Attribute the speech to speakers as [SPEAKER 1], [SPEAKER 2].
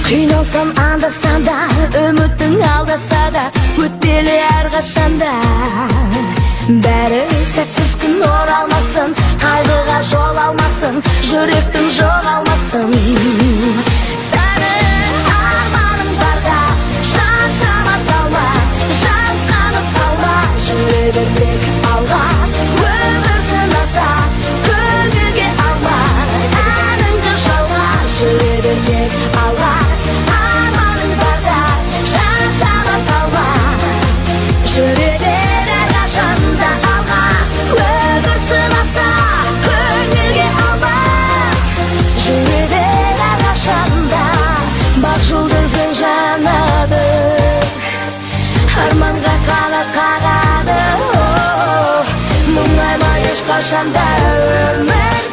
[SPEAKER 1] Қиналсам анда-санда, үміттің алдаса да, өтпелі әрқашанда. Бәрі сәтсіз күн оралмасын, қайғыға жол алмасын, жүректің жоғалмасын. Сәні арманым барда, шаршама қалма, жасқанып қалма, жүре бер тек алға. Өмір сынаса, көңілге алма, әніңді жалға, жүре бер тек алға. Арманым барда, шаршама қалма, жүре бер әрқашанда алға. Өмір сынаса, көңілге алма, жүре бер әрқашанда. Бақ жұлдызың жанады, арманға қанат қағады. Мұңайма ешқашанда өмір.